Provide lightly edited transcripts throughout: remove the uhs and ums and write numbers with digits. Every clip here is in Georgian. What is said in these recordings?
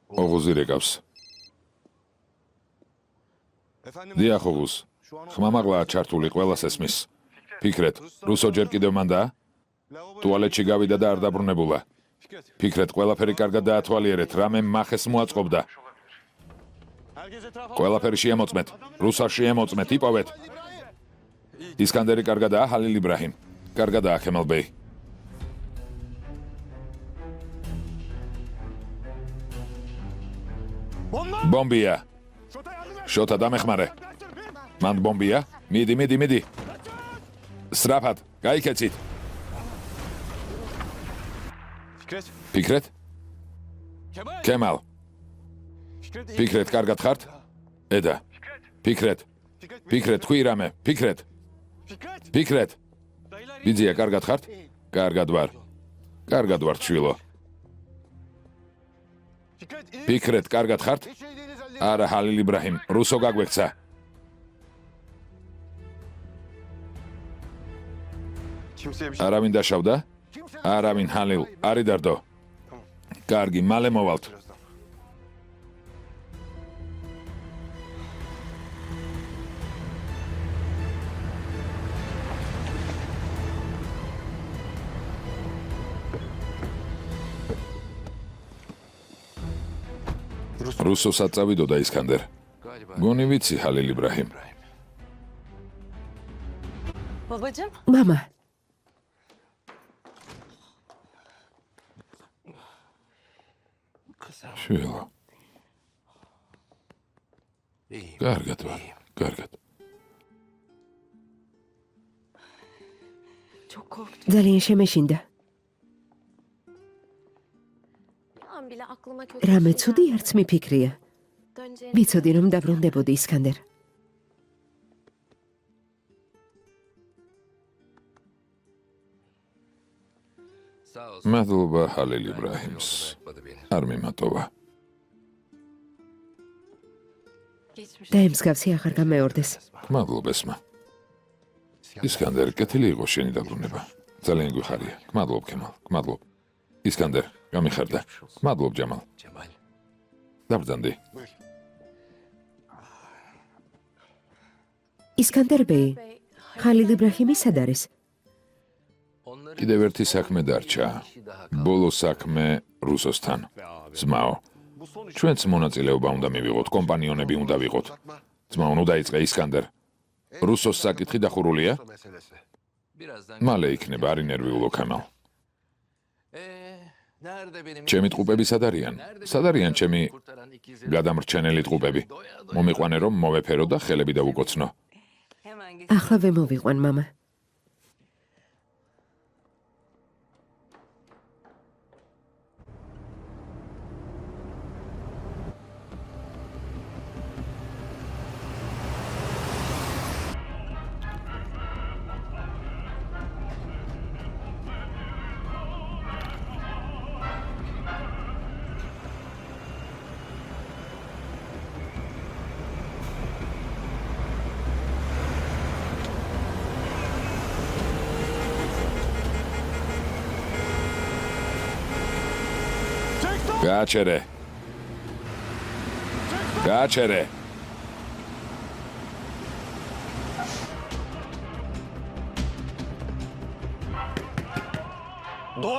ოღუზი რეკავს. დიახ ოღუზ. ხმამაღლაა ჩართული ყველას ესმის. ფიქრეთ, რუსო ჯერ კიდევ მანდაა? ტუალეტში გავიდა და არ დაბრუნებულა. ფიქრეთ, ყველაფერი კარგად დაათვალიერეთ, რამე მახეს მოაწყობდა. ყველაფერი შეემოწმეთ, რუსა შეემოწმეთ, იპოვეთ. ისკანდერი კარგადაა, ჰალილ იბრაჰიმ. კარგადაა, ქემალ ბეი. ბომბია. შოთა დამეხმარე. მან ბომბია? მიდი. სრაფად, გაიქეცით. ფიქრეთ? ქემალ. ფიქრეთ, კარგად ხართ? ედა. ფიქრეთ, თქვი რამე, ფიქრეთ. ბიძია, კარგად ხართ? კარგად ვარ, შვილო. ფიქრეთ, კარგად ხართ? არა, ჰალილ იბრაჰიმ, რუსო გაგვექცა. არავინ დაშავდა? არავინ, ჰალილ, არი დარდო. კარგი, მალე მოვალთ. რუსოსაც წავიდოდა ისკანდერ. გონი ვიცი, ჰალილ იბრაჰიმ. Babacığım. მამა, შვილო. კარგად ვარ, კარგად. Çok korktum. ძალიან შემეშინდა. Bir an bile aklıma kötü რამე bir şey ცუდი gelmedi. არც მიფიქრია. Döneceğini ვიცოდი რომ დაბრუნდებოდი ისკანდერ. მადლობა ჰალილ იბრაჰიმს. არ მიმატოვა. geçmiş. დაემსგავსი აღარ გამეორდეს. მადლობა ესმა. ისკანდერ, კეთილი იყო შენი დაბრუნება. ძალიან გვიხარია. მადლობ ქემალ, მადლობ. ისკანდერ, გამიხარდა. მადლობ ჯამალ. დაბრძანდი. ისკანდერ ბეი, ხალილ იბრაჰიმი სად არის? კიდევ ერთი საქმე დარჩა. ბოლო საქმე რუსოსთან. ძმაო, ჩვენც მონაწილეობა უნდა მივიღოთ, კომპანიონები უნდა ვიყოთ. ძმაო, ნუ დაიწყე ისკანდერ. რუსოს საკითხი დახურულია? მალე იქნება, არ ინერვიულო ქემალ. ჩემი ტყუპები სად არიან? სად არიან ჩემი გადამრჩენელი ტყუპები? მომიყვანე რომ მოვეფერო და ხელები დავუკოცნო. Hemen geç. ახლავე მოვიყვან, მამა. გააჩერე.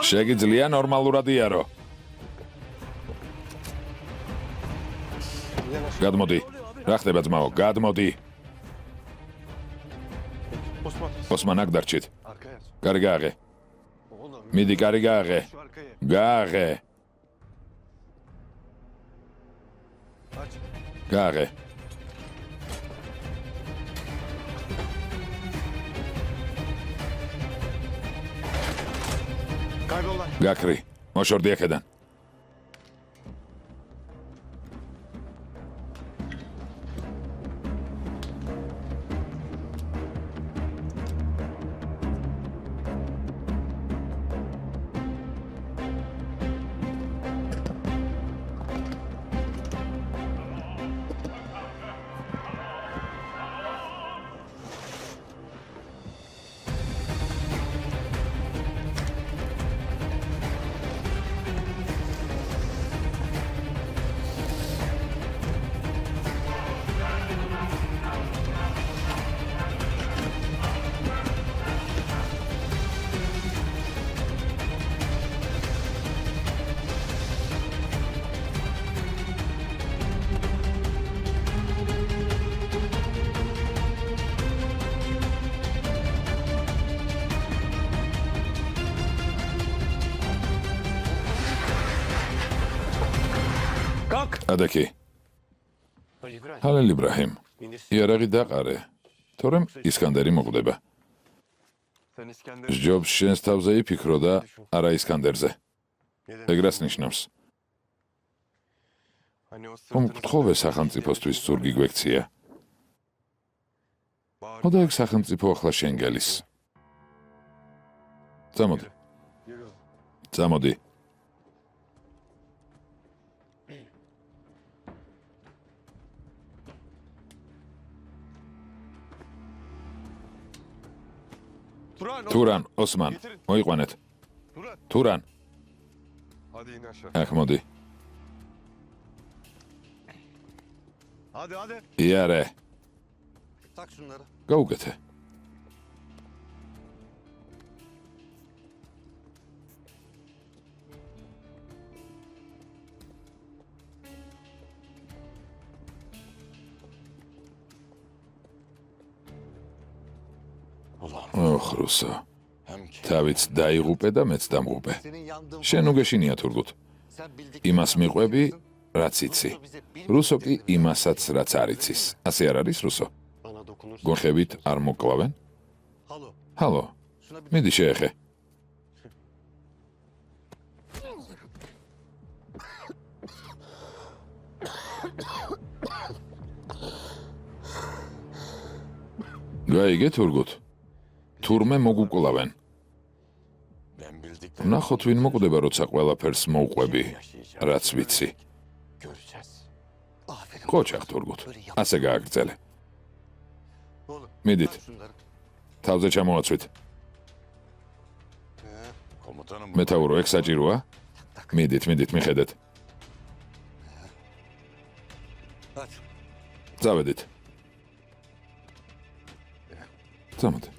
შეგიძლია ნორმალურად იარო. გადმოდი. რა ხდება ძმაო? გადმოდი. ოსმან აქ დარჩით. კარი გააღე. მიდი, კარი გააღე. გააღე. გააღე. გაქრი. მოშორდი აქედან. ადაკი. ჰალელ იბრაჰიმ. იარაღი დაყარე. თორემ ისკანდერი მოკვდება. ჯობს შენს თავზე იფიქრო და არა ისკანდერზე. ეგრას ნიშნავს. რომ გთხოვე სახელმწიფოსთვის ზურგი გვექცია. ხოდა ეგ სახელმწიფო ახლა შენ გელის. წამოდი. წამოდი. თურან, ოსმან, მოიყვანეთ. თურან. Hadi in aşağı. აქ მოდი. Hadi. იარე, Tak şunları. გაუკეთე. ოხ, რუსო. თავიც დაიღუპე და მეც დამღუპე. Senin yandığın შენ უგეშინია თურგუთ. sen bildik. იმას მიყვები, რაც იცი. რუსო კი იმასაც, რაც არ იცის. ასე არ არის, რუსო? Bana dokunursun. გონხებით არ მოკლავენ? Halo. ჰალო, Şuna bir მიდი შეეხე. გაიგე თურგუთ. თურმე მოგუკლავენ. ben bildiklerim ნახოთ ვინ მოკვდება, როცა ყველაფერს მოუყვები, რაც ვიცი. göreceğiz. Aferin. ყოჩახ თურგუთ. ასე გააგრძელე. Oğlum. მიდით, Tak şunları. თავზე ჩამოვაცვით. Komutanım. მეთაურო, ეგ საჭიროა? მიდით, მიხედეთ. Hadi. წავედით. წამოდი.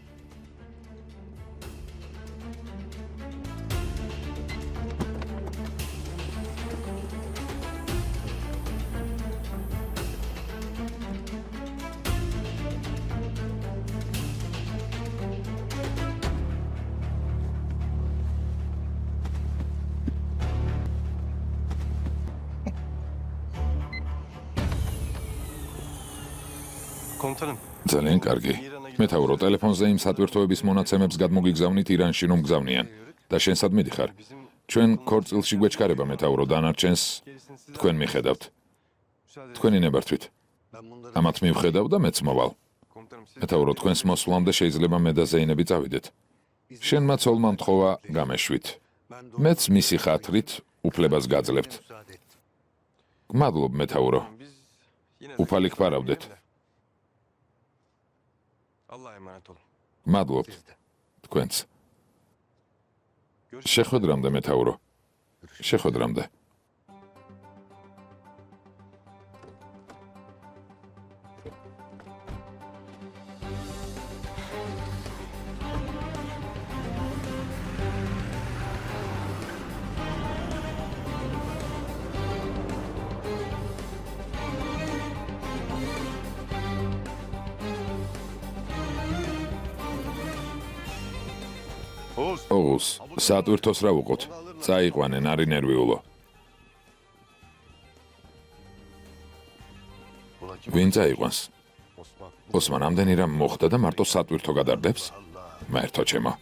Komutanım. ძალიან კარგი. მეთაურო, ტელეფონზე იმ სატვირთოების მონაცემებს გადმოგიგზავნით ირანში რომ გზავნიან. და შენ სად მიდიხარ? ჩვენ ქორწილში გვეჩქარება მეთაურო, დანარჩენს თქვენ მიხედავთ. თქვენი ნებართვით. Ben bunları ამათ მივხედავ და მეც მოვალ. komutanım siz მეთაურო, თქვენს მოსვლამდე შეიძლება მე და ზეინები წავიდეთ. შენმა ცოლმა მთხოვა გამეშვით. ben მეც მისი ხათრით უფლებას გაძლევთ. müsaade ettim. გმადლობ მეთაურო. Biz yine უფალი გფარავდეთ. Allah'a emanet olun. მადლობთ Siz de. თქვენც. შეხვედრამდე მეთაურო. შეხვედრამდე. Oğuz. ოღუს, სატვირთოს რა უყოთ? წაიყვანენ, არი ნერვიულო. ვინ წაიყვანს? Osman. ოსმან ამდენი რამ მოხდა და მარტო სატვირთო გადარდებს? მართო ჩემო.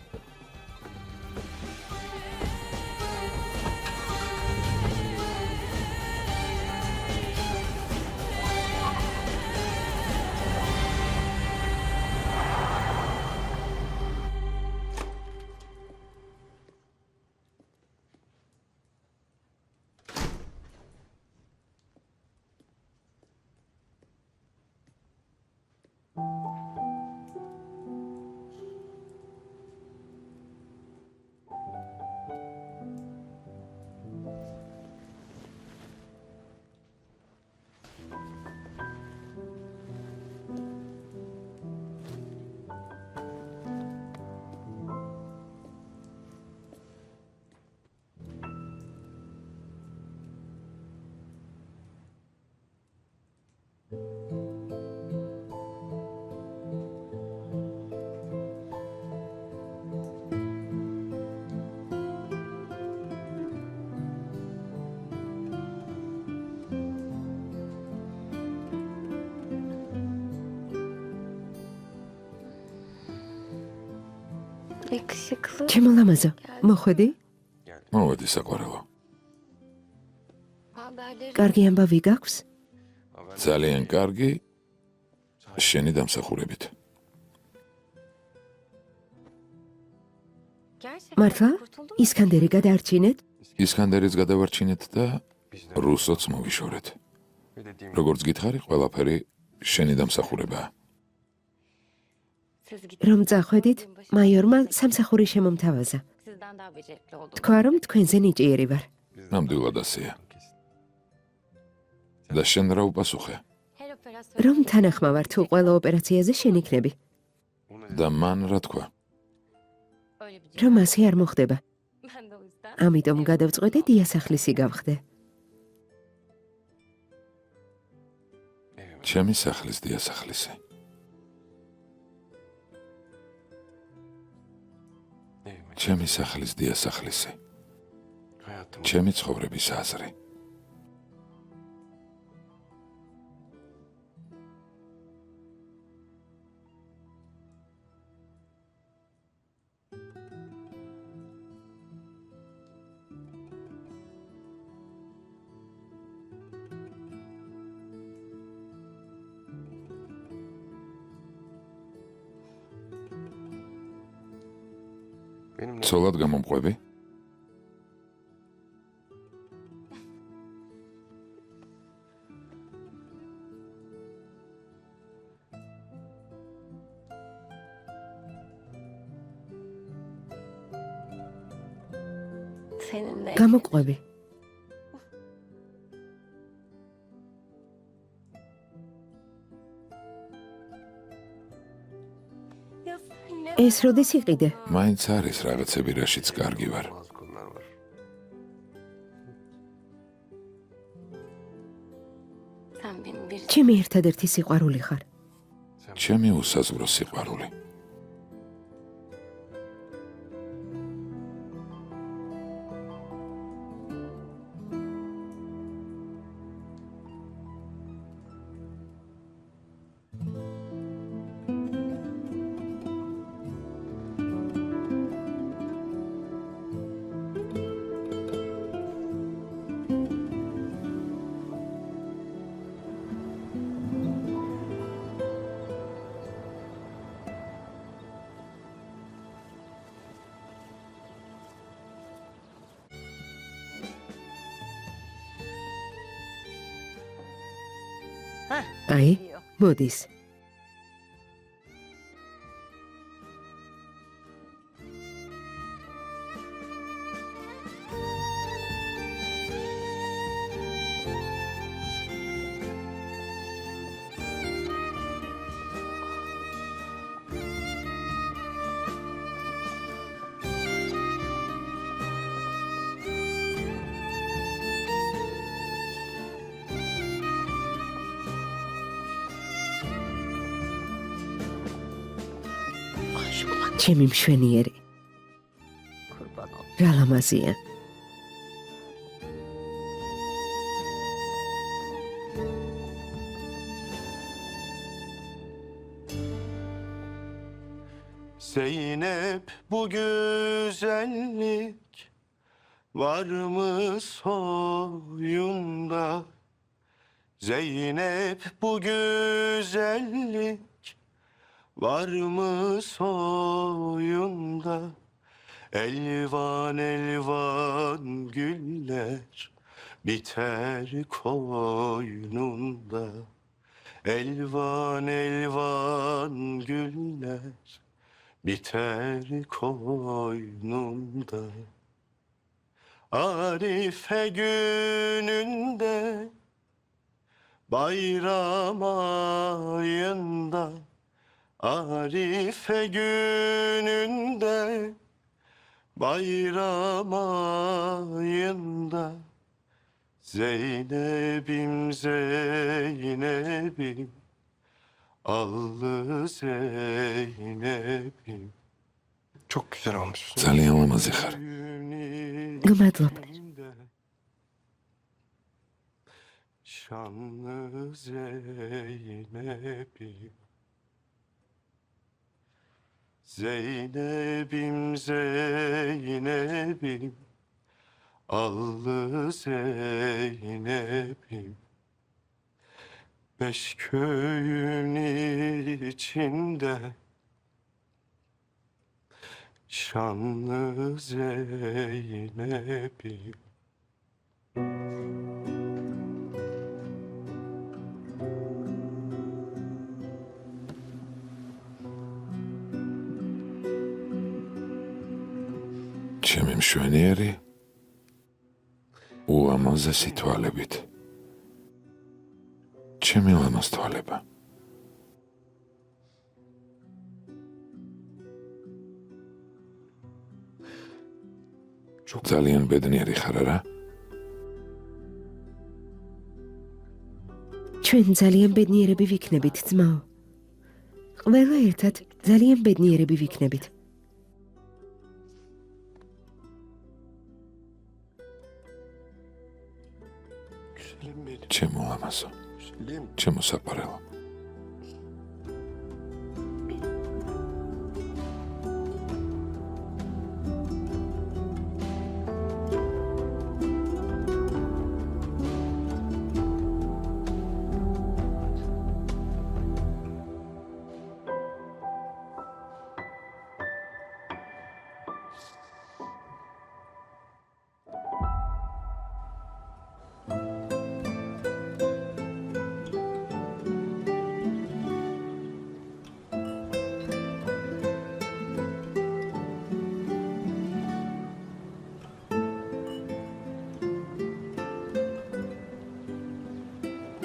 Yakışıklı. ჩემო ლამაზო, მოხვედი? მოვედი საყვარელო. Haberleri. კარგი ამბავი გაქვს? ძალიან კარგი შენი დამსახურებით. Gerçekten მართლა? kurtuldun mu? ისქანდერი გადაარჩინეთ? ისქანდერიც გადავარჩინეთ და რუსოც მოვიშორეთ. Ödediğim როგორც გითხარი, ყველაფერი შენი დამსახურებაა. Siz gidin. რომ წახვედით, მაიორმა სამსახური შემომთავაზა. Sizden daha becerikli oldum. თქვა, რომ თქვენზე ნიჭიერი ვარ. ნამდვილად ასეა. და შენ რა უპასუხე? Her operasyon. რომ თანახმავარ თუ ყველა ოპერაციაზე შენ იქნები. და მან რა თქვა? Öyle bir რომ ასე არ მოხდება. Ben de o yüzden. ამიტომ გადავწყვეტე დიასახლისი გავხდე. ჩემი სახლის დიასახლისი. ჩემი სახლის დიასახლისი. hayatım. ჩემი ცხოვრების აზრი. Benim ცოლად გამომყვები? Seninle. გამოყვები. Ya sen ne? ეს როდის იყიდე? მაინც არის რაღაცები, რაშიც კარგი ვარ. bazı konular var. Sen benim bir ჩემი ერთადერთი სიყვარული ხარ. ჩემი უსაზღვრო სიყვარული. აი, მოდის. ჩემი მშვენიერი. kurban ol. რა ლამაზია. Zeynep bu güzellik var mı soyunda? Zeynep bu güzellik var mı soyunda? Elvan elvan güller biter koynunda. Elvan elvan güller biter koynunda. Arife gününde, bayram ayında, Arife gününde, bayram ayında, Zeynep'im Zeynep'im, allı Zeynep'im. Çok güzel olmuş. ძალიან ლამაზი ხარ. გმადლობ. Şanlı Zeynep'im. Zeynep'im Zeynep'im Allı Zeynep'im Beş köyün içinde Şanlı Zeynep'im ჩემი მშვენიერი ულამაზესი თვალებით ჩემი ლამაზ თვალება ძალიან ბედნიერი ხარ არა ჩვენ ძალიან ბედნიერები ვიქნებით, ძმაო. ყველა ერთად ძალიან ბედნიერები ვიქნებით. Güzelim benim ჩემო ლამაზო güzelim ჩემო საყვარელო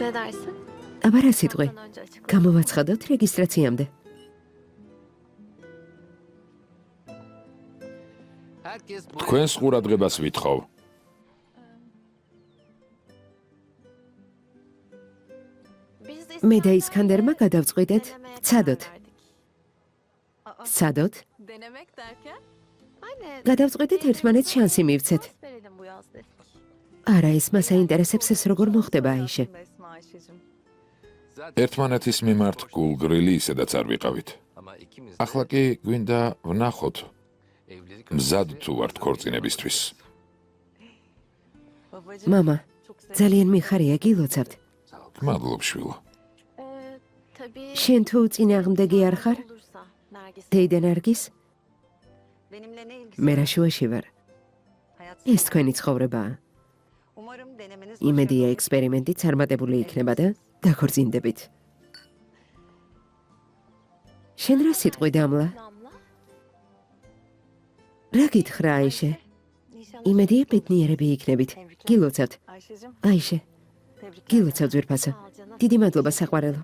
Ne dersin? აბა რა სიტყვი? Ondan önce açıkla. გამოვაცხადოთ რეგისტრაციამდე. თქვენს ყურადღებას ვითხოვ Biz de მე და İsmail'le ისქანდერმა გადავწყვიტეთ denemeye ვცადოთ. karar verdik. ვცადოთ? Denemek derken? Aynen. გადავწყვიტეთ ერთმანეთს შანსი მივცეთ. Şans verelim bu yaz dedik. არა, ეს მას აინტერესებს ეს როგორ მოხდება აიშე. ერთმანეთის მიმართ გულგრილი ისედაც არ ვიყავით ახლა კი გვინდა ვნახოთ მზად თუ ვართ ქორწინებისთვის მამა, ძალიან მიხარია გილოცავთ. მადლობ შვილო Tabii შენ თუ წინააღმდეგი არ ხარ? olursa Nergis. დეიდე ნარგის? Benimle ne ilgisi? მე რა შუაში ვარ. Hayat ეს თქვენი ცხოვრებაა. Umarım denemeniz იმედია ექსპერიმენტი წარმატებული იქნება და დაქორწინდებით. შენ რა სიტყვი დამლა? Damla. რა გითხრა აიშე? იმედია ბედნიერები იქნებით. გილოცავთ. Ayşe'cim აიშე, tebrikler. გილოცავ ძვირფასო. Sağ ol canım. დიდი მადლობა საყვარელო.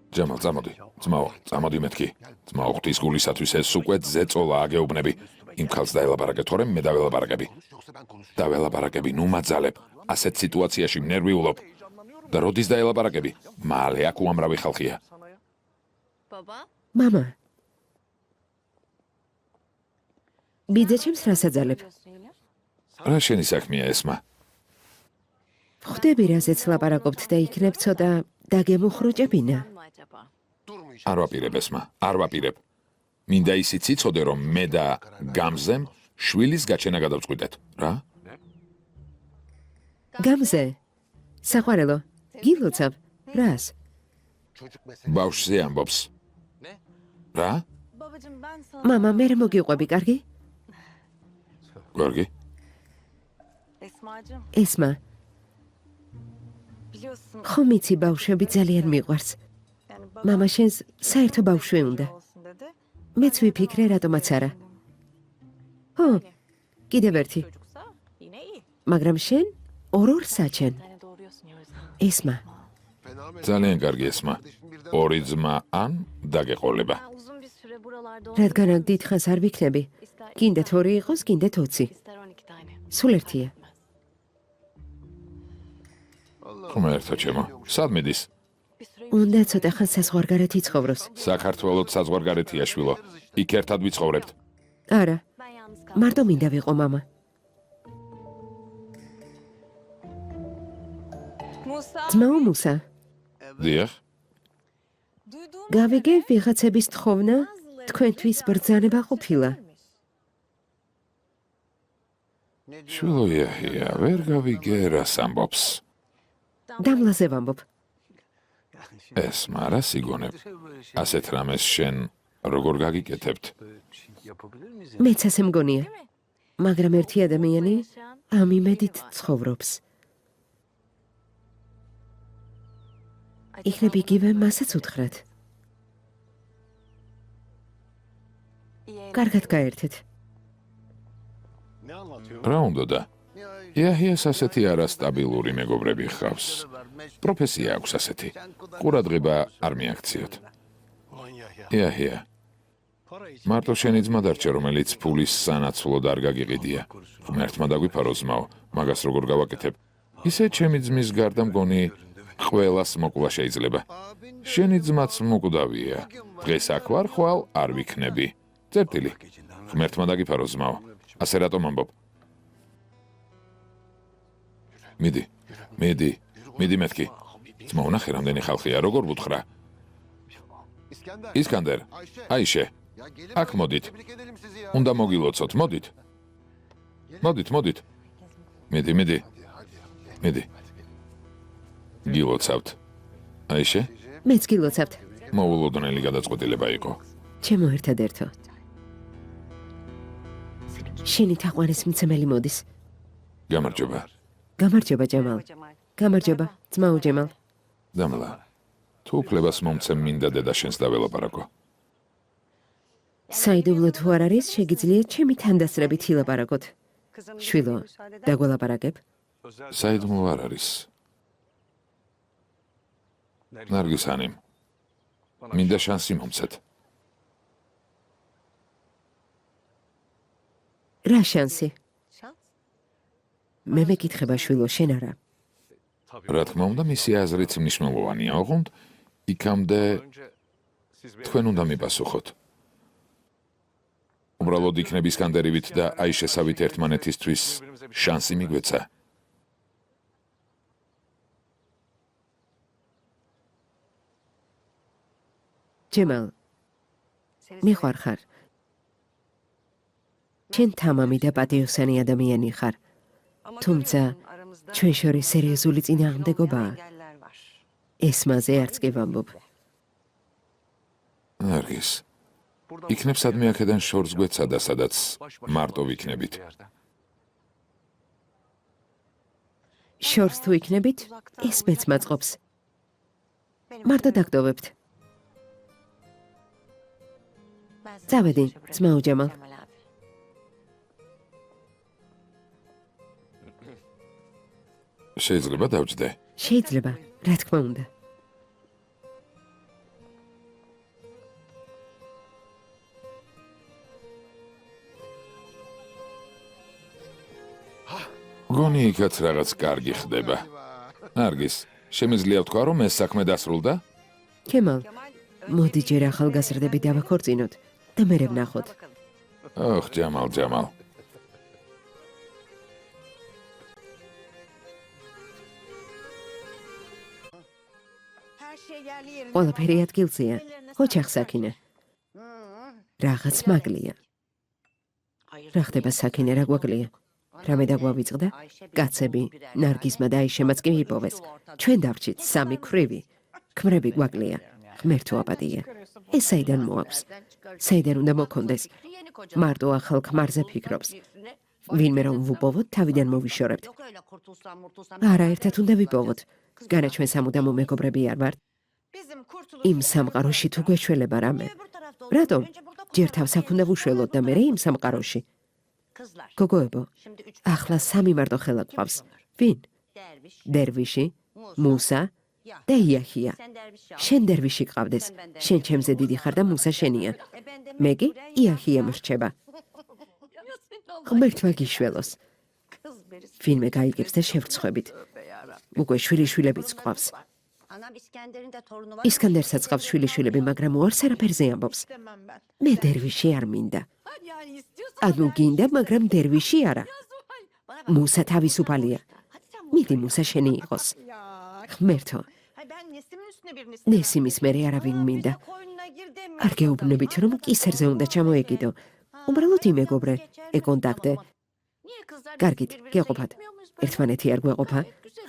ჯამალ წამოდი ძმაო წამოდი მეთქი ძმაო ღვთის გულისათვის ეს უკვე ძეწოლა აგეუბნები იმ ხალხს დაელაპარაკე თორემ მე დაველაპარაკები დაველაპარაკები ნუ მაძალებ ასეთ სიტუაციაში ნერვიულობ და როდის დაელაპარაკები მალე აქ უამრავი ხალხია Baba. მამა, ბიძა ჩემს რას აძალებ? რა შენი საქმეა ესმა ხვდები რაზეც ლაპარაკობთ და იქნებ ცოტა დაგემუხრუჭებინა. Mı acaba? არ ვაპირებ ესმა არ ვაპირებ მინდა ისიც იცოდე რომ მე და გამზემ შვილის გაჩენა გადავწყვიტეთ რა გამზე, საყვარელო, გილოცავ, რას? ბავშვზე ამბობს რა Babacığım ben sana მამა, მე მოგიყვები, კარგი? გორგი Esma'cığım ესმა, biliyorsun ხომ იცი ბავშვები ძალიან მიყვარს. yani მამა შენს საერთო ბავშვი უნდა. olsun dedi. მეც ვიფიქრე რატომაც არა. ხო, კიდევ ერთი, Çocuksa yine iyi. მაგრამ შენ ორ-ორ საჩენ. Yani doğuruyorsun ya o yüzden. ესმა, ძალიან კარგი ესმა ორი ძმა ან დაგეყოლება Ben uzun bir süre buralarda რადგან აქ დიდხანს არ ვიქნები, İster გინდათ ორი იყოს, გინდათ 20. ister 12 tane. სულ ერთია. ღმერთო ჩემო სად მიდის Bir süre უნდა ცოტა ხანს საზღვარგარეთ იცხოვროს. საქართველოს საზღვარგარეთია შვილო იქ ერთად ვიცხოვრებთ არა, ben yalnız kaldım. მარტო მინდა ვიყო მამა. Musa ძმაო მუსა, დიახ duyduğum გავიგე ვიღაცების თხოვნა თქვენთვის ბრძანება ყოფილა. შვილო იაჰია, ვერ გავიგე რას ამბობს. დამლაზე ვამბობ. ესმა რა სიგონებ. ასეთ რამეს შენ როგორ გაგიკეთებთ? მეც ასე მგონია. მაგრამ ერთი ადამიანი ამ იმედით ცხოვრობს. იქნებ იგივე მასაც უთხრათ. კარგად გაერთეთ. რა უნდა და? იაჰიას ასეთი არასტაბილური მეგობრები ჰყავს. პროფესია აქვს ასეთი. ყურადღება არ მიაქციოთ. იაჰია, მარტო შენი ძმა დარჩა, რომელიც ფულის სანაცვლოდ არ გაგიყიდია. ღმერთმა დაგვიფარო ძმაო, მაგას როგორ გავაკეთებ? ისე ჩემი ძმის გარდა მგონი ყველას მოკლა შეიძლება. შენი ძმაც მოკვდავია. დღეს აქ ვარ, ხვალ არ ვიქნები. წერტილი. ღმერთმა დაგიფარო ძმაო. ასე რატომ ამბობ? მიდი მეთქი. ძმა უნახე რამდენი ხალხია, როგორ ვუთხრა? ისკანდერ, აიშე, აქ მოდით. უნდა მოგილოცოთ, მოდით. მიდი. გილოცავთ. აიშე, მეც გილოცავთ. მოულოდნელი გადაწყვეტილება იყო. ჩემო ერთადერთო. შენი თაყვანის მცემელი მოდის. გამარჯობა. გამარჯობა ჯამალ. გამარჯობა ძმაო ჯემალ. დამლა. თუ უფლებას მომცემ მინდა დედა შენს დაველაპარაკო. საიდუმლო თუ არ არის, შეგიძლია ჩემი თანდასწრებით ილაპარაკოთ. შვილო, დაგველაპარაკებ? საიდუმლო არ არის. ნარგისანიმ. მინდა შანსი მომცეთ. რა შანსი? მე მეკითხება შვილო, შენ არა. რა თქმა უნდა, მისი აზრიც მნიშვნელოვანია, ოღონდ იქამდე თქვენ უნდა მიპასუხოთ. უბრალოდ იქნებ ისკანდერივით და აიშესავით ერთმანეთისთვის შანსი მიგვეცა. ჯემალ, მიყვარ ხარ. შენ თამამი და პატიოსანი ადამიანი ხარ. თუმცა ჩვენ შორის სერიოზული წინააღმდეგობაა. ეს მასე არც კი ვამბობ. ნარგის. იქნებ სადმე აქედან შორს გვეცადა, სადაც მარტო ვიქნებით. შორს თუ იქნებით, ეს მეც მაწყობს. მარტო დაგდოვებთ. წავედი, ძმაო ჯამალ. შეიძლება დავჯდე. შეიძლება, რა თქმა უნდა. გონი იქაც რაღაც კარგი ხდება. ნარგის, შემიძლია ვთქვა, რომ ეს საქმე დასრულდა? ქემალ, მოდი ჯერ ახალგაზრდები დავაქორწინოთ და მერე ვნახოთ. ოხ, ჯამალ. ყველაფერი ადგილზეა, ოჩახ საქინე. რაღაც მაგლია. რა ხდება საქინე, რა გვაკლია? რამე დაგვავიწყდა? კაცები, ნარგიზმა და აიშემაც კი მიპოვეს. ჩვენ დავრჩით სამი ქვრივი. ქმრები გვაკლია. ღმერთო აპატია. ეს საიდან მოაქვს? საიდან უნდა მოქონდეს? მარტო ახალ ქმარზე ფიქრობს. ვინმე რომ ვუპოვოთ, თავიდან მოვიშორებთ. არა, ერთად უნდა ვიპოვოთ. განა ჩვენ სამუდამო მეგობრები არ ვართ? იმ სამყაროში თუ გვეშველება რამე. რატომ? ჯერ თავს აქ უნდა ვუშველოთ და მერე იმ სამყაროში. გოგოებო, ახლა სამი მარტო ხელა გვყავს. ვინ? დერვიში, მუსა და იაჰია. შენ დერვიში გყავდეს. შენ ჩემზე დიდი ხარ და მუსა შენია. მე კი იაჰია მრჩება. ღმერთმა გიშველოს. ვინმე გაიგებს და შევრცხვებით. უკვე შვილიშვილებიც გყავს. ისკანდერსაც ყავს შვილიშვილები, მაგრამ უარს არაფერზე ამბობს. მე დერვიში არ მინდა. ანუ გინდა, მაგრამ დერვიში არა. მუსა თავისუფალია. მიდი მუსა შენი იყოს. ღმერთო, ნესიმის მერე არავინ მინდა. არ გეუბნებით, რომ კისერზე უნდა ჩამოეკიდო. უბრალოდ იმეგობრე, ეკონტაქტე. კარგით, გეყოფათ. ერთმანეთი არ გვეყოფა.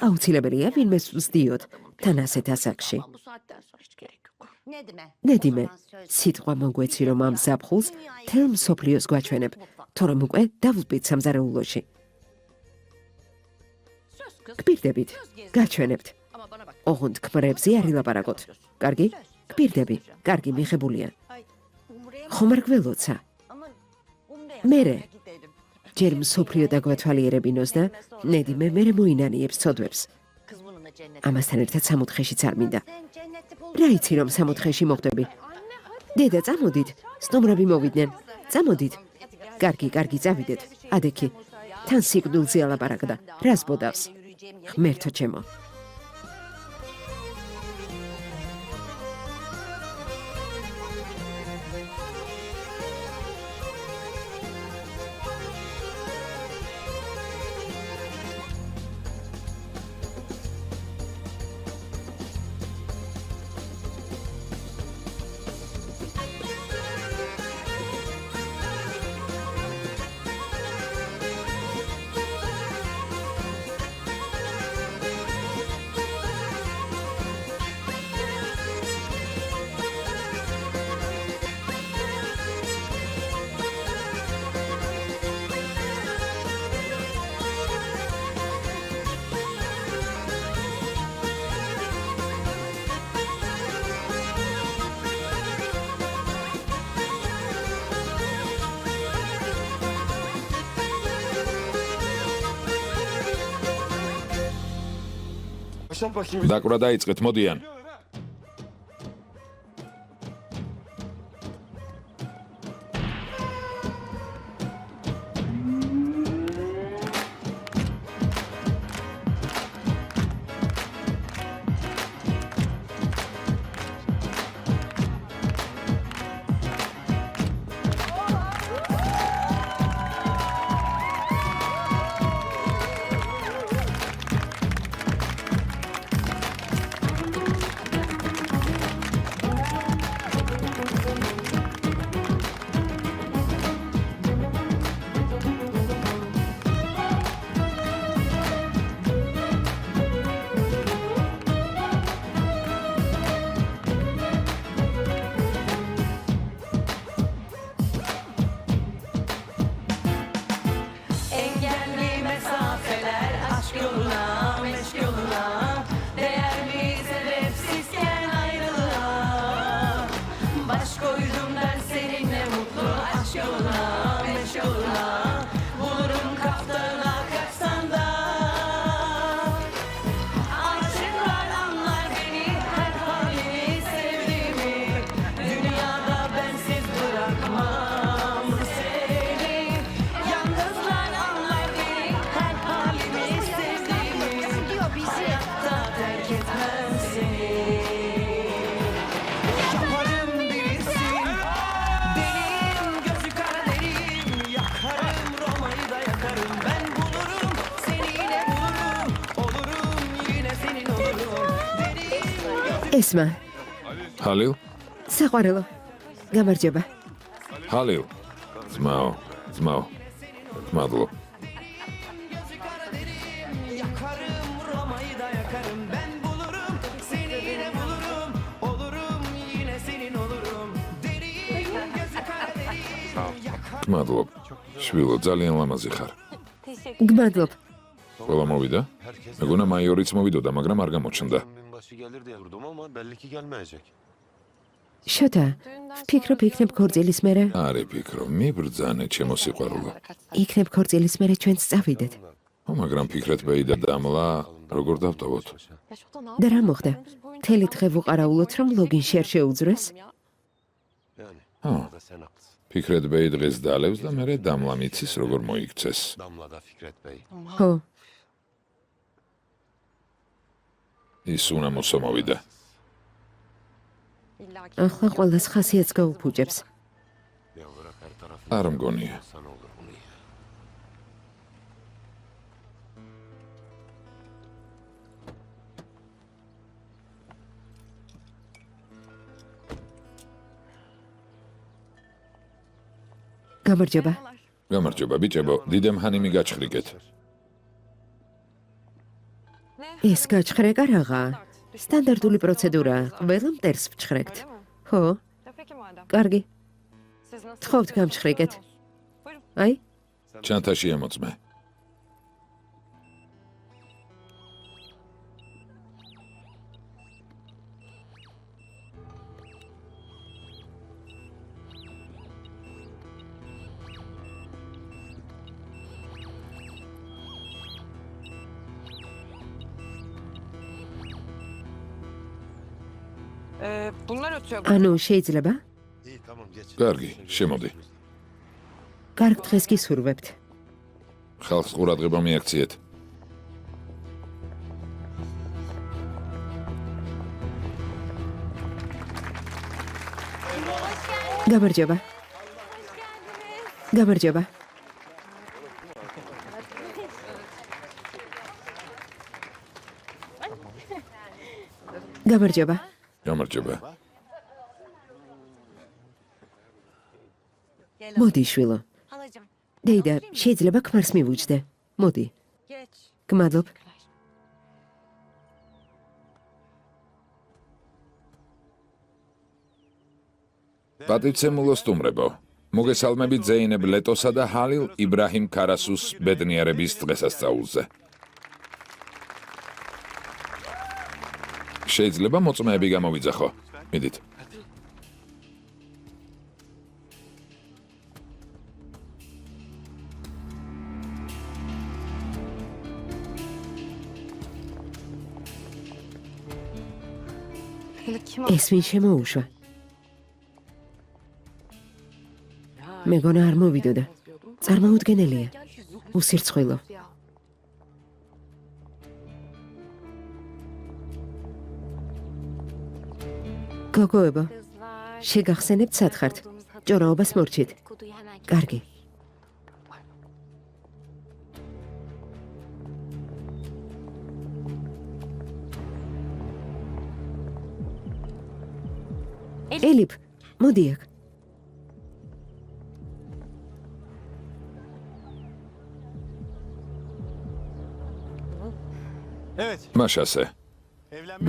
აუცილებელია ვინმე ვსდიოთ თან ასეთ ასაკში. ნედიმე, სიტყვა მოგვეცი, რომ ამ ზაფხულს თელ მსოფლიოს გვაჩვენებ, თორემ უკვე დავუწვით სამზარეულოში. გპირდებით, გაჩვენებთ. ოღონდ ქმრებზე არ ილაპარაკოთ. კარგი? გპირდები, კარგი, მიღებულია. ხომ არ გველოცა? მერე. ჯერ მსოფლიო დაგვათვალიერებინოს და ნედიმე მერე მოინანიებს ცოდვებს. ამასთან ერთად სამოთხეშიც არ მინდა. რა იცი რომ სამოთხეში მოხვდები? დედა, წამოდით, სტუმრები მოვიდნენ. წამოდით. კარგი, კარგი, წავიდეთ. ადექი. თან სიკვდილზე ალაპარაკდა. რას ბოდავს? ღმერთო ჩემო. დაკვრა დაიწყეთ, მოდიან. Engelli mesafeler aşk yoluna, meşk yoluna, değerli sebepsizken ayrılığa. Baş koydum ben seninle mutlu aşk yoluna, meşk yoluna, bulurum kaftanına kaçsan da. Aşıklar anlar beni, her halimi sevdiğimi, dünyada bensiz bırakmam seni. Yalnızlar anlar beni, her halimi sevdiğimi, hayatta terk etmem seni. Yaparım bilirsin, deliyim, gözü kara deliyim, yakarım Roma'yı da yakarım, ben bulurum, seni yine bulurum, olurum yine senin olurum, deliyim, gözü ესმა, ჰალილ? საყვარელო. გამარჯობა. ჰალილ. ძმაო, ძმაო. მადლობ. kara deliyim, yakarım Roma'yı da yakarım, ben bulurum, seni yine bulurum, olurum yine senin olurum, deliyim, gözü kara deliyim, yakarım. მადლობ. შვილო, ძალიან ლამაზი ხარ. გმადლობ. ყველა მოვიდა? მეგონა მაიორიც მოვიდოდა, მაგრამ არ გამოჩნდა. Binbaşı gelir diye durdum ama belli ki gelmeyecek. შოთა, ვფიქრობ იქნებ ქორწილის მერე, არი ფიქრო, მიბრძანე ჩემო სიყვარულო. იქნებ ქორწილის მერე ჩვენც წავიდეთ. მაგრამ ფიქრეთ ბეი და დამლა როგორ დავტოვოთ? და რა მოხდა? მთელი დღე ვუყარაულოთ, რომ ლოგინში არ შეუძრეს? Yani Ha. da sen haklısın. ფიქრეთ ბეი დღეს დალევს და მერე დამლა მიცის როგორ მოიქცეს. Damla da Fikret Bey. ხო, ის უნდა მოსამოვიდა. ახლა ყველას ხასიათს გაუფუჭებს. Ya bırak her tarafı არ მგონია. sana olur bunu ya. გამარჯობა. გამარჯობა, ბიჭებო, დიდემ ჰანიმი გაჩხრიკეთ. ეს გაჩხრეკა რაღა? სტანდარტული პროცედურაა. ყველა მტერს ვჩხრეკთ. ხო, Peki madem. კარგი. Siz nasıl? თხოვთ გამჩხრიკეთ. აი, ჩანთაში ემოწმე. Bunlar ötüyor. ანუ შეიძლება? İyi tamam geç. კარგი, შემოდი. კარგ დღეს გისურვებთ. ხალხს ყურადღება მიაქციეთ. გამარჯობა. გამარჯობა. გამარჯობა. გამარჯობა. მოდი შვილო. Halacığım. დეიდა, შეიძლება ქმარს მივუჯდე. მოდი. Geç. გმადლობ. პატიცემულო სტუმრებო, მოგესალმებით ზეინებ ლეტოსა და ჰალილ იბრაჰიმ ქარასუს ბედნიერების დღესასწაულზე. შეიძლება მოწმეები გამოვიძახო. მიდით. Kim ეს ვინ შემოუშვა? მეგონა არ მოვიდოდა. წარმოუდგენელია. უსირცხვილო. გოგოებო, შეგახსენებთ სათხართ. ჭორაობას მორჩით. კარგი. ელიფ, მოდი აქ. Evet, მაშასე,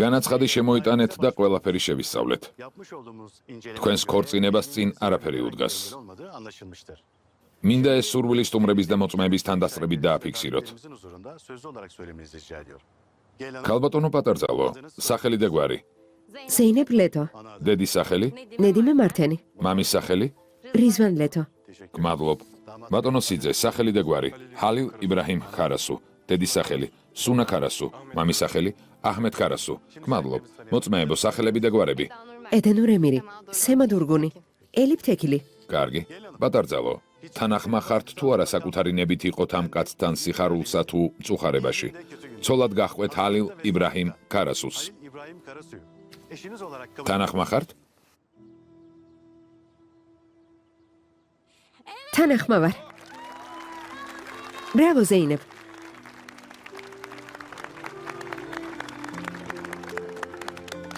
განაცხადი შემოიტანეთ და ყველაფერი შევისწავლეთ. yapmış olduğumuz inceleme თქვენს ქორწინებას წინ არაფერი უდგას. olmadığı anlaşılmıştır. მინდა ეს სურვილი სტუმრების და მოწმეების თანდასწრებით დააფიქსიროთ. Elimizin huzurunda sözlü olarak söylemenizi rica ediyorum. Gelen ქალბატონო პატარძალო, სახელი და გვარი. ზეინებ ლეთო. დედის სახელი, ნედიმე მართენი. მამის სახელი, რიзвან ლეთო. გმადლობ. ბატონო სიძე, სახელი და გვარი, ჰალილ იბრაჰიმ ქარასუ. დედის სახელი, სუნა ქარასუ. მამის სახელი, აჰმედ ქარასუ. გმადლობ. მოწმეებო, სახელები და გვარები. ედენურ ემირი. სემა დურგუნი. ელიფ თეკილი. კარგი. პატარძალო, თანახმა ხართ თუ არა საკუთარი ნებით იყოთ ამ კაცთან სიხარულსა თუ მწუხარებაში. ცოლად გახვეთ ჰალილ იბრაჰიმ ქარასუს. İbrahim Karasu'yu eşiniz olarak kabul თანახმა ხართ? თანახმა ვარ. ბრავო ზეინებ.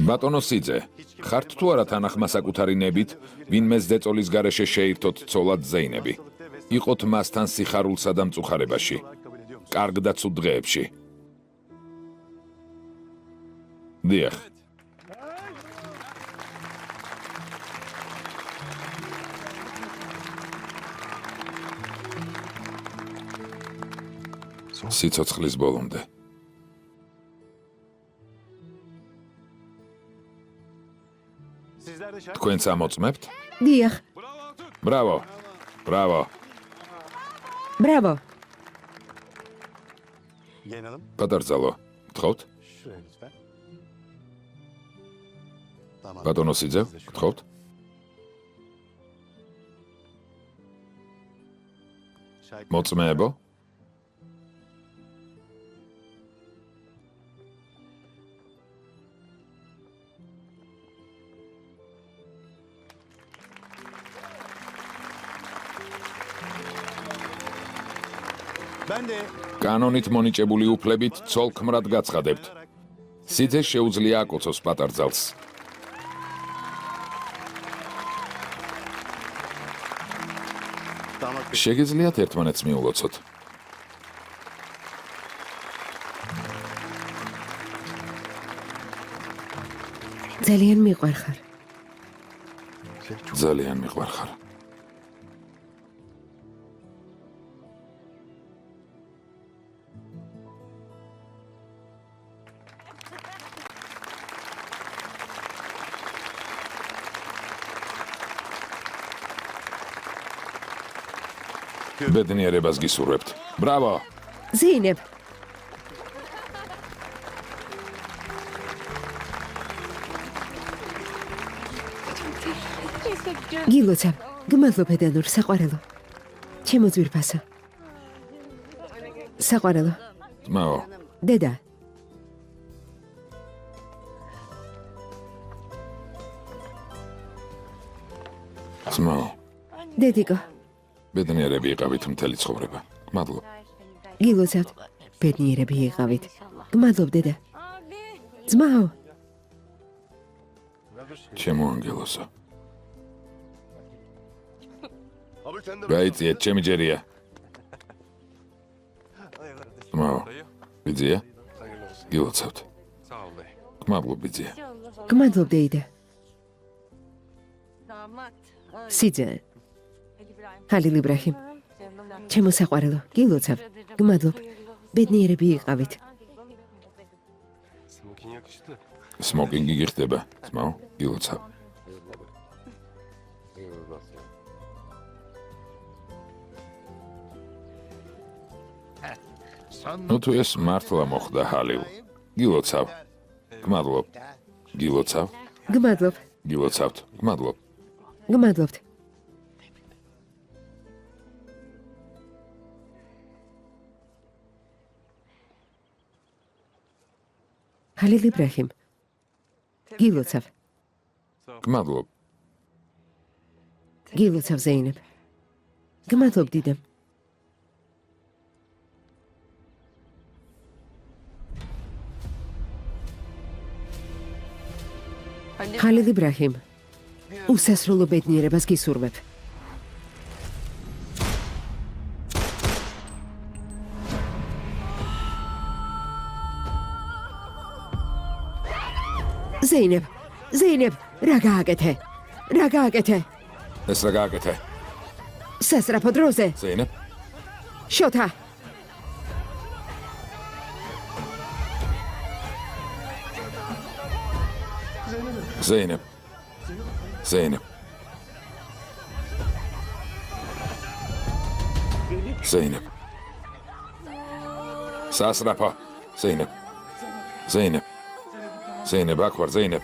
ბატონო სიძე, ხართ თუ არა თანახმა საკუთარი ნებით, ვინმეს დეწოლის გარეშე შეირთოთ ცოლად ზეინები. იყოთ მასთან სიხარულსა და მწუხარებაში. კარგ და ცუდ დღეებში. დიახ. სიცოცხლის ბოლომდე. sizler de şahit თქვენც ამოწმებთ? დიახ. ბრავო. ბრავო. ბრავო. Gelin Hanım, პატარძალო, გთხოვთ? şuraya lütfen. Tamam. ბატონო სიძე, გთხოვთ? Şahit მოწმეებო? ben de კანონით მონიჭებული უფლებით ცოლ-ქმრად გაცხადებთ. სიძე შეუძლია აკოცოს პატარძალს. შეგიძლიათ ერთმანეთს მიულოცოთ. ძალიან მიყვარხარ. ძალიან მიყვარხარ. ბედნიერებას გისურვებთ. ბრავო! ზეინებ, გილოცავ. გმადლობ ედანურ საყვარელო. ჩემო ძვირფასო. საყვარელო. ძმაო, დედა. ძმაო, დედიკო. ბედნიერები იყავით მთელი ცხოვრება. გმადლობ. გილოცავთ. ბედნიერები იყავით. გმადლობ დედა. ძმაო. ჩემო ანგელოსო. გაიწიეთ, ჩემი ჯერია. ძმაო, ბიძია? გილოცავთ. გმადლობ, ბიძია. გმადლობ დეიდა. სიძე. ჰალილ იბრაჰიმ. ჩემო საყვარელო, გილოცავ. გმადლობ. ბედნიერები იყავით. სმოკინგი გიხდება, ძმაო, გილოცავ. ნუ თუ ეს მართლა მოხდა, ჰალილ. გილოცავ. გმადლობ. გილოცავ. გმადლობ. გილოცავთ. გმადლობ. გმადლობთ. ჰალილ იბრაჰიმ. გილოცავ. გმადლობ. გილოცავ ზეინებ. გმადლობ დიდემ. ჰალილ იბრაჰიმ. უსასრულო ბედნიერებას გისურვებ. ზეინებ, ზეინებ, რა გააკეთე? რა გააკეთე? ეს რა გააკეთე? სასწრაფო დროზე. ზეინებ? შოთა. ზეინებ. ზეინებ. ზეინებ. სასრაფო. ზეინებ. ზეინებ. ზეინებ, აქ ვარ, ზეინებ.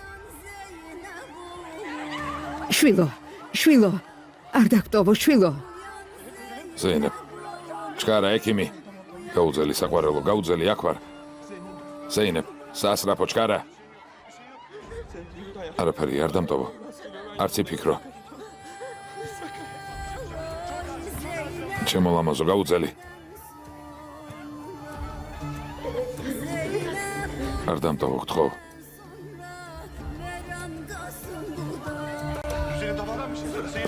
შვილო, შვილო. არ დაგტოვო, შვილო. ზეინებ. ჩქარა, ექიმი. გაუძელი, საყვარელო, გაუძელი, აქ ვარ. ზეინებ, სასრაფო, ჩქარა. არაფერი არ დამტოვო. არც იფიქრო. ჩემო ლამაზო, გაუძელი. არ დამტოვო, გთხოვ.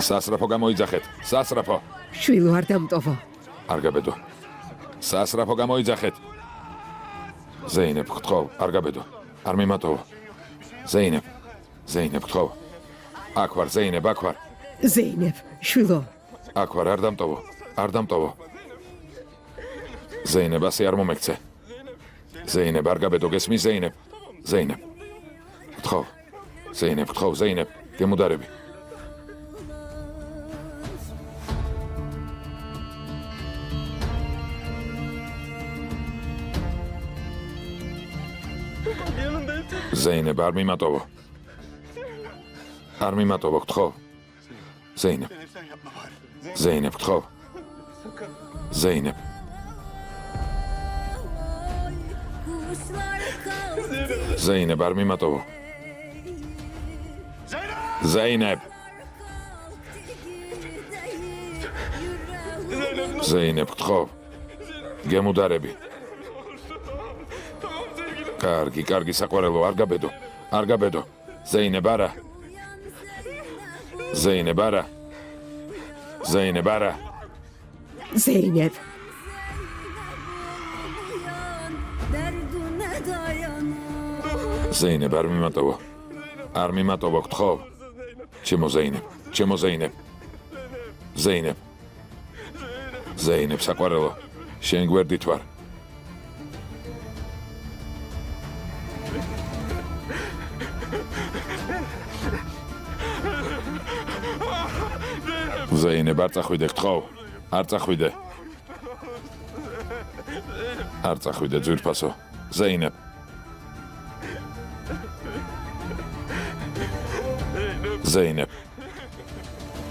სასრაფო გამოიძახეთ. სასრაფო. შვილო, არ დამტოვო. არ გაბედო. სასრაფო გამოიძახეთ. ზეინებ, გთხოვ, არ გაბედო. არ მიმატოვო. ზეინებ. ზეინებ, გთხოვ. აქ ვარ, ზეინებ, აქ ვარ. ზეინებ, შვილო. აქ ვარ, არ დამტოვო. არ დამტოვო. ზეინებ, ასე არ მომექცე. ზეინებ, არ გაბედო, გესმის, ზეინებ. ზეინებ. გთხოვ. ზეინებ, გთხოვ, ზეინებ. გემუდარები. ზეინებ, არ მიმატოვო. არ მიმატოვო, გთხოვ. ზეინებ. ზეინებ, გთხოვ. ზეინებ. ზეინებ, არ მიმატოვო. ზეინებ. ზეინებ, გთხოვ. გემუდარები. კარგი, კარგი, საყვარელო, არ გაბედო. არ გაბედო. ზეინებ, არა. ზეინებ, არა. ზეინებ, არა. ზეინებ, ზეინებ, არ მიმატოვო. არ მიმატოვო, გთხოვ. ჩემო ზეინებ, ჩემო ზეინებ. ზეინებ. ზეინებ, საყვარელო. შენ გვერდით ვარ. ზეინებ, არ წახვიდე, გთხოვ. არ წახვიდე. არ წახვიდე, ძვირფასო. ზეინებ. ზეინებ.